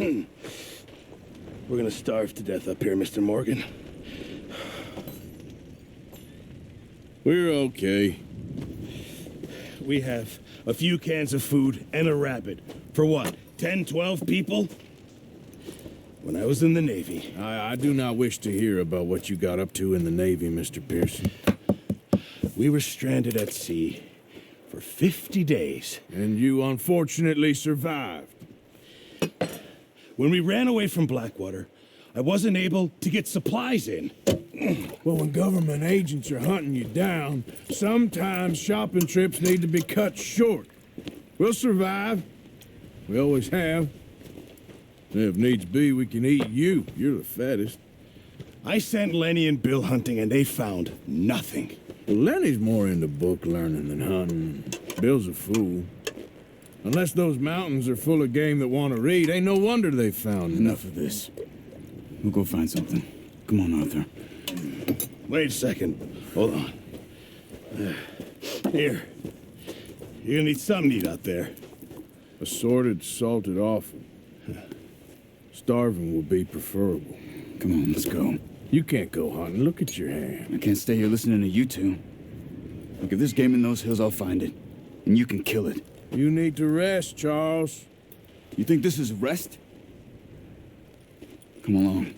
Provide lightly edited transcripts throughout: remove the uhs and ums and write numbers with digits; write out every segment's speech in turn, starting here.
We're gonna starve to death up here, Mr. Morgan. We're okay. We have a few cans of food and a rabbit. For what, 10, 12 people? When I was in the Navy... I do not wish to hear about what you got up to in the Navy, Mr. Pearson. We were stranded at sea for 50 days. And you unfortunately survived. When we ran away from Blackwater, I wasn't able to get supplies in. Well, when government agents are hunting you down, sometimes shopping trips need to be cut short. We'll survive. We always have. If needs be, we can eat you. You're the fattest. I sent Lenny and Bill hunting, and they found nothing. Well, Lenny's more into book learning than hunting. Bill's a fool. Unless those mountains are full of game that want to read, ain't no wonder they found Enough of this. We'll go find something. Come on, Arthur. Wait a second. Hold on. Here. You're gonna need something to eat out there. Assorted, salted offal. Starving will be preferable. Come on, let's go. You can't go hunting. Look at your hand. I can't stay here listening to you two. Look, if there's game in those hills, I'll find it. And you can kill it. You need to rest, Charles. You think this is rest? Come along.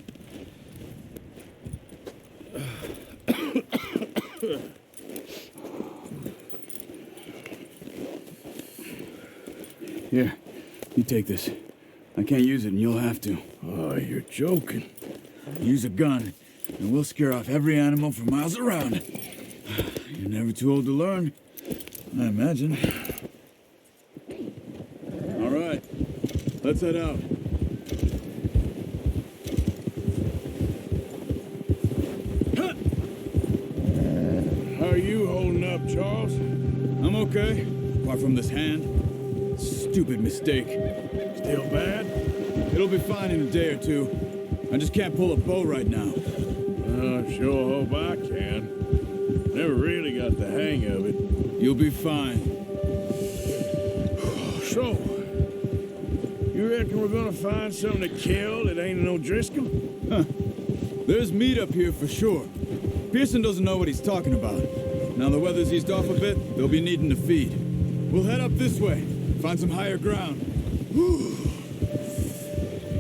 Here, you take this. I can't use it, and you'll have to. Oh, you're joking. Use a gun, and we'll scare off every animal for miles around. You're never too old to learn, I imagine. All right, let's head out. How are you holding up, Charles? I'm okay, apart from this hand. Stupid mistake. Still bad? It'll be fine in a day or two. I just can't pull a bow right now. I sure hope I can. Never really got the hang of it. You'll be fine. So, you reckon we're gonna find something to kill that ain't no Driscoll? Huh. There's meat up here for sure. Pearson doesn't know what he's talking about. Now the weather's eased off a bit, they'll be needing to feed. We'll head up this way, find some higher ground.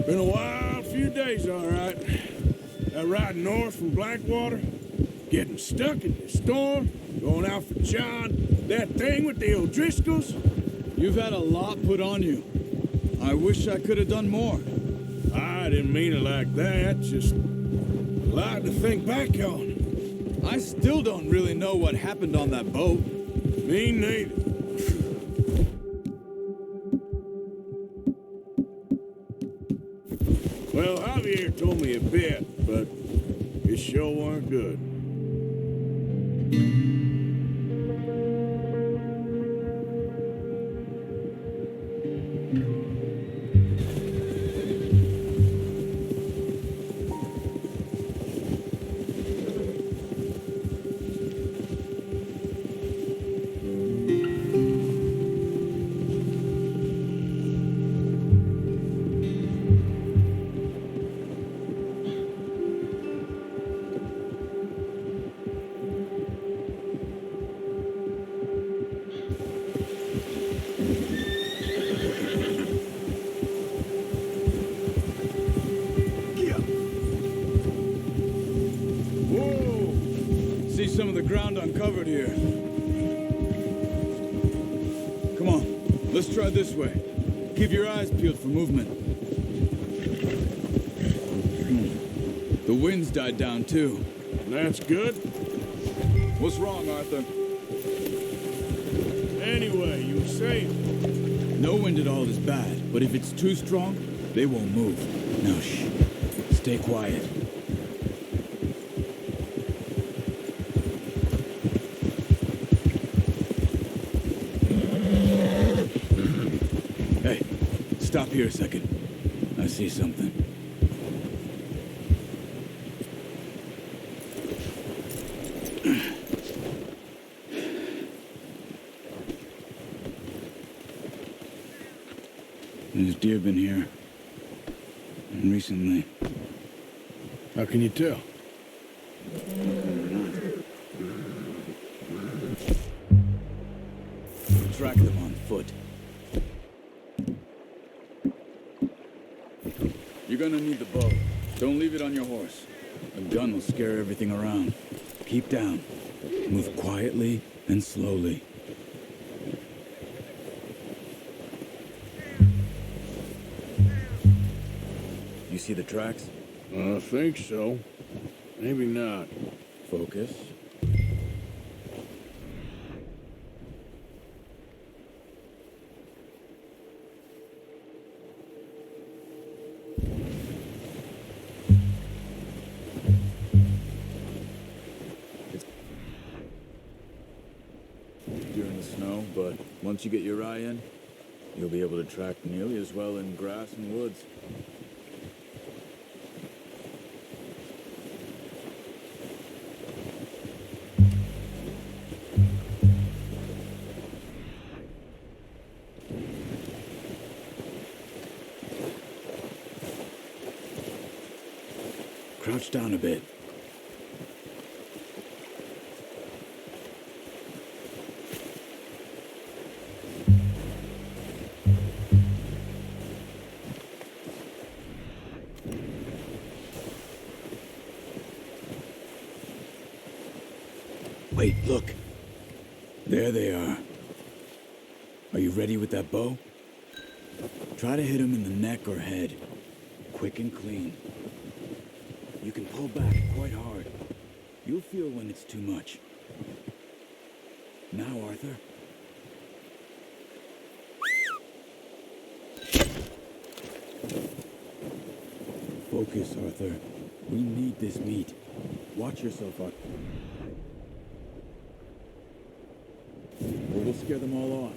Been a wild few days, all right. That ride north from Blackwater, getting stuck in the storm, going out for John, that thing with the O'Driscolls. You've had a lot put on you. I wish I could have done more. I didn't mean it like that, just a lot to think back on. I still don't really know what happened on that boat. Me neither. Well, Javier told me a bit, but it sure weren't good. Some of the ground uncovered here. Come on, let's try this way. Keep your eyes peeled for movement. The wind's died down too. That's good. What's wrong, Arthur? Anyway, you were saying? No wind at all is bad, but if it's too strong, they won't move. Now shh. Stay quiet. Stop here a second. I see something. There's deer been here. recently. How can you tell? Track them on foot. You're gonna need the bow. Don't leave it on your horse. A gun will scare everything around. Keep down. Move quietly and slowly. You see the tracks? I think so. Maybe not. Focus. During the snow, but once you get your eye in, you'll be able to track nearly as well in grass and woods. Crouch down a bit. Wait, look. There they are. Are you ready with that bow? Try to hit them in the neck or head. Quick and clean. You can pull back quite hard. You'll feel when it's too much. Now, Arthur. Focus, Arthur. We need this meat. Watch yourself, Arthur. Or we'll scare them all off.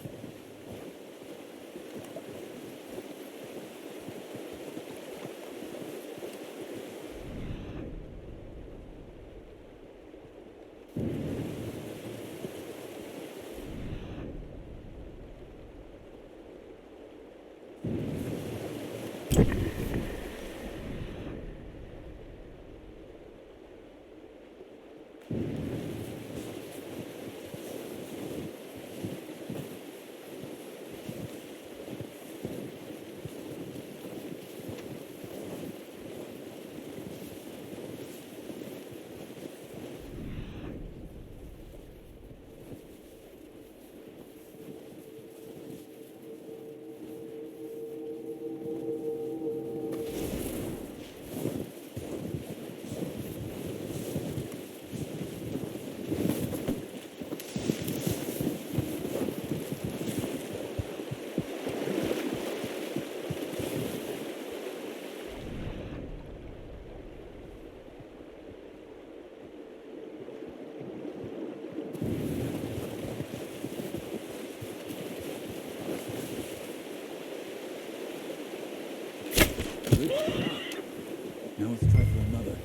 Now let's try for another.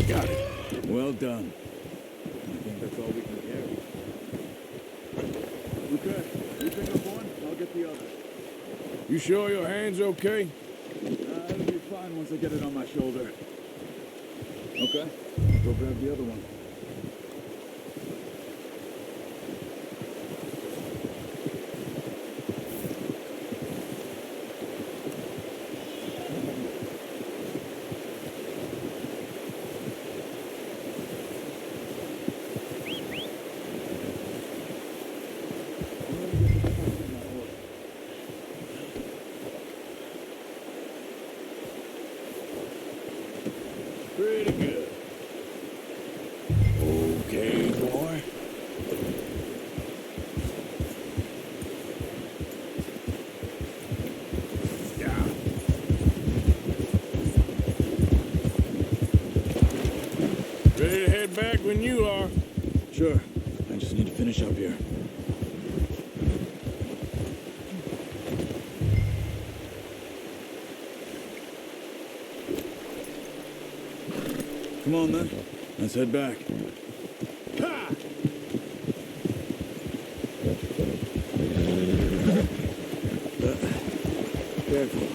Got it. Well done. I think that's all we can carry. Okay, you pick up one, I'll get the other. You sure your hand's okay? It'll be fine once I get it on my shoulder. Okay, I'll go grab the other one. back when you are. Sure. I just need to finish up here. Come on, then. Let's head back. Ha! Careful.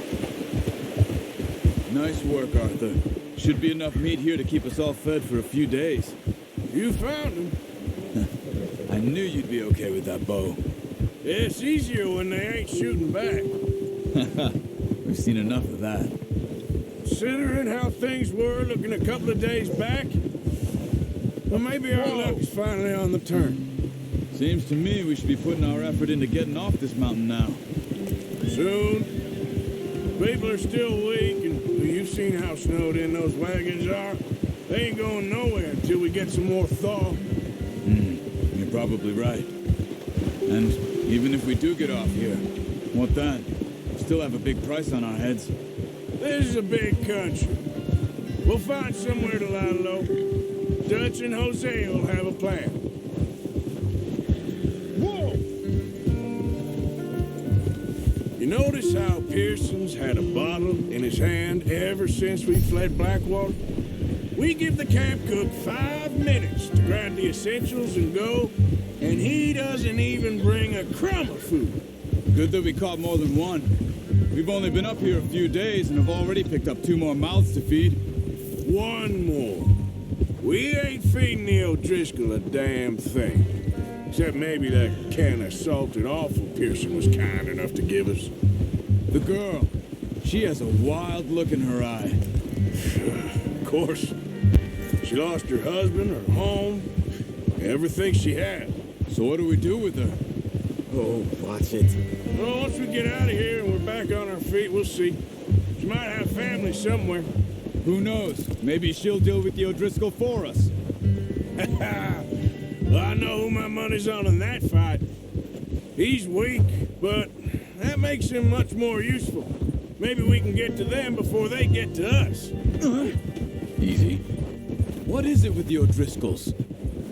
Nice work, Arthur. Should be enough meat here to keep us all fed for a few days. You found him. I knew you'd be okay with that bow. It's easier when they ain't shooting back. We've seen enough of that. Considering how things were looking a couple of days back, well, maybe our luck is finally on the turn. Seems to me we should be putting our effort into getting off this mountain now. Soon. People are still weak, and you've seen how snowed in those wagons are. They ain't going nowhere until we get some more thaw. You're probably right. And even if we do get off here, what then? We still have a big price on our heads. This is a big country. We'll find somewhere to lie low. Dutch and Jose will have a plan. Whoa! You notice how Pearson's had a bottle in his hand ever since we fled Blackwater? We give the camp cook 5 minutes to grab the essentials and go, and he doesn't even bring a crumb of food. Good that we caught more than one. We've only been up here a few days and have already picked up 2 more mouths to feed. 1 more. We ain't feeding the O'Driscoll a damn thing. Except maybe that can of salted offal Pearson was kind enough to give us. The girl, she has a wild look in her eye. Of course. She lost her husband, her home, everything she had. So what do we do with her? Oh, watch it. Well, once we get out of here and we're back on our feet, we'll see. She might have family somewhere. Who knows? Maybe she'll deal with the O'Driscoll for us. Well, I know who my money's on in that fight. He's weak, but that makes him much more useful. Maybe we can get to them before they get to us. Easy. What is it with the O'Driscolls?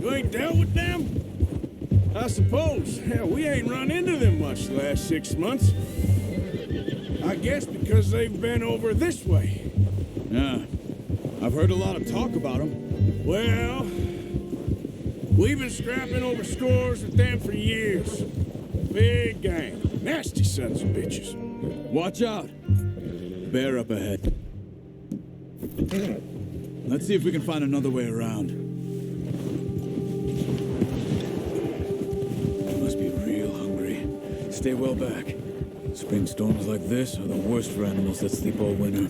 You ain't dealt with them? I suppose. Hell, we ain't run into them much the last 6 months. I guess because they've been over this way. Yeah. I've heard a lot of talk about them. Well, we've been scrapping over scores with them for years. Big gang. Nasty sons of bitches. Watch out. Bear up ahead. Let's see if we can find another way around. Must be real hungry. Stay well back. Spring storms like this are the worst for animals that sleep all winter.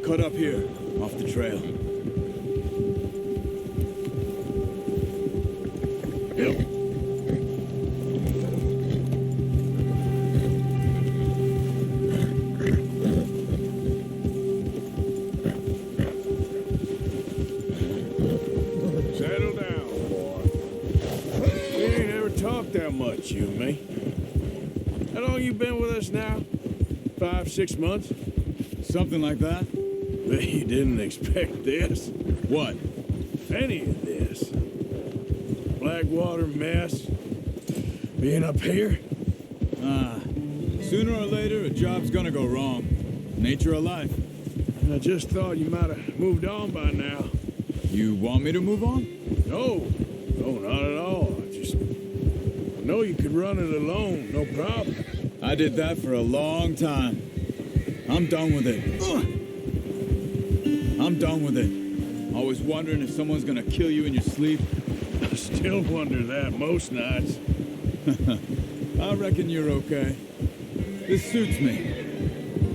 Cut up here, off the trail. Yep. Settle down, boy. We ain't ever talked that much, you and me. How long you been with us now? 5, 6 months? Something like that? But you didn't expect this. What? Any of this. Blackwater mess. Being up here? Sooner or later, a job's gonna go wrong. Nature of life. I just thought you might have moved on by now. You want me to move on? No, not at all. I know you could run it alone, no problem. I did that for a long time. I'm done with it. I'm done with it. Always wondering if someone's gonna kill you in your sleep. I still wonder that most nights. I reckon you're okay. This suits me.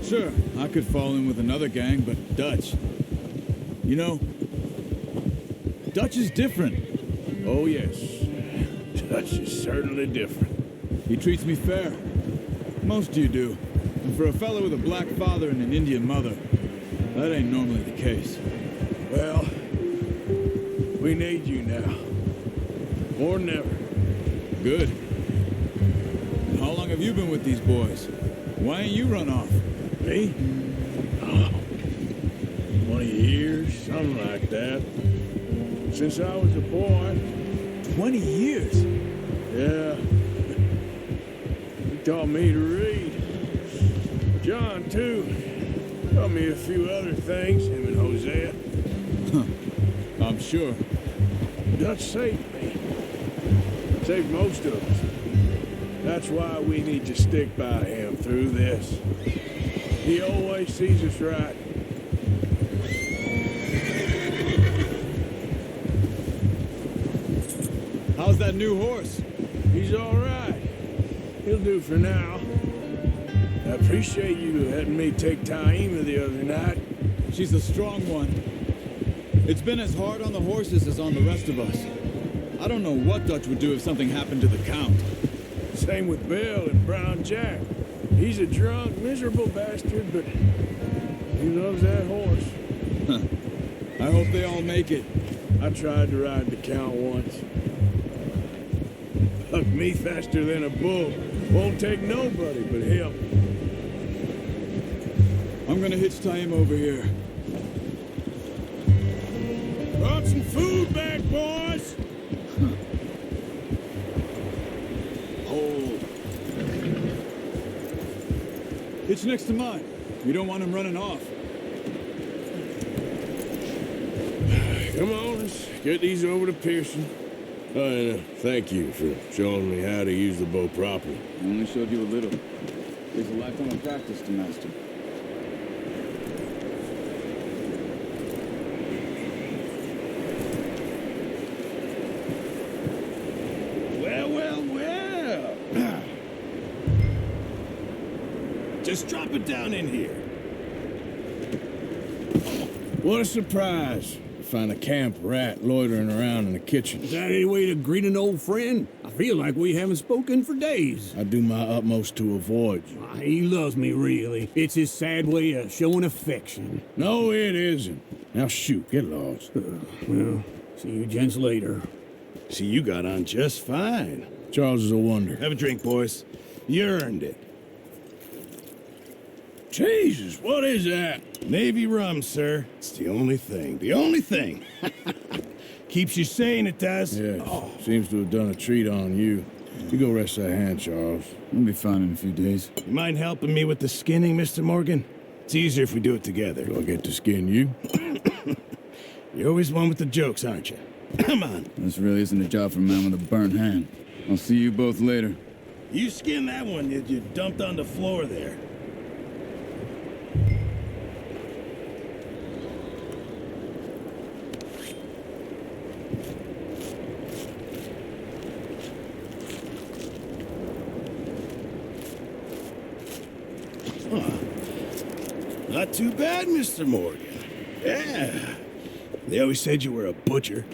Sure, I could fall in with another gang, but Dutch... You know, Dutch is different. Oh, yes. Dutch is certainly different. He treats me fair. Most of you do. And for a fellow with a black father and an Indian mother, That ain't normally the case. Well, we need you now. More than ever. Good. How long have you been with these boys? Why ain't you run off? Me? Oh, 20 years, something like that. Since I was a boy. 20 years? Yeah. He taught me to read. John, too. Taught me a few other things, him and Hosea. I'm sure. Dutch saved me. Saved most of us. That's why we need to stick by him through this. He always sees us right. How's that new horse? He's all right. He'll do for now. I appreciate you letting me take Taima the other night. She's a strong one. It's been as hard on the horses as on the rest of us. I don't know what Dutch would do if something happened to the Count. Same with Bill and Brown Jack. He's a drunk, miserable bastard, but he loves that horse. I hope they all make it. I tried to ride the Count once. Hucked me faster than a bull. Won't take nobody but him. I'm gonna hitch Taima over here. Brought some food back, boys! Hold. Hitch next to mine. We don't want him running off. Come on, let's get these over to Pearson. And thank you for showing me how to use the bow properly. I only showed you a little. There's a lifetime of practice to master. Well. Just drop it down in here. What a surprise. Find a camp rat loitering around in the kitchen. Is that any way to greet an old friend? I feel like we haven't spoken for days. I do my utmost to avoid you. He loves me, really. It's his sad way of showing affection. No, it isn't. Now shoot, get lost. Well, see you gents later. See, you got on just fine. Charles is a wonder. Have a drink, boys. You earned it. Jesus, what is that? Navy rum, sir. It's the only thing. The only thing. Keeps you sane, it does. Yes, seems to have done a treat on you. You go rest that hand, Charles. We'll be fine in a few days. You mind helping me with the skinning, Mr. Morgan? It's easier if we do it together. Do I get to skin you? You're always one with the jokes, aren't you? Come on. This really isn't a job for a man with a burnt hand. I'll see you both later. You skin that one that you dumped on the floor there. Not too bad, Mr. Morgan. Yeah. They always said you were a butcher.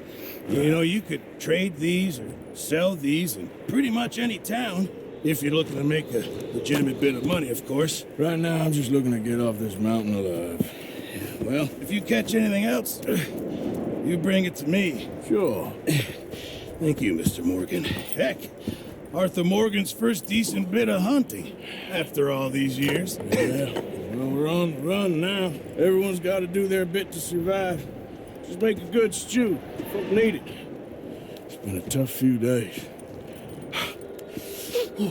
You know, you could trade these or sell these in pretty much any town. If you're looking to make a legitimate bit of money, of course. Right now, I'm just looking to get off this mountain alive. Well, if you catch anything else, you bring it to me. Sure. Thank you, Mr. Morgan. Heck, Arthur Morgan's first decent bit of hunting after all these years. Yeah. Well, we're on the run now. Everyone's got to do their bit to survive. Just make a good stew. Folk need it. It's been a tough few days.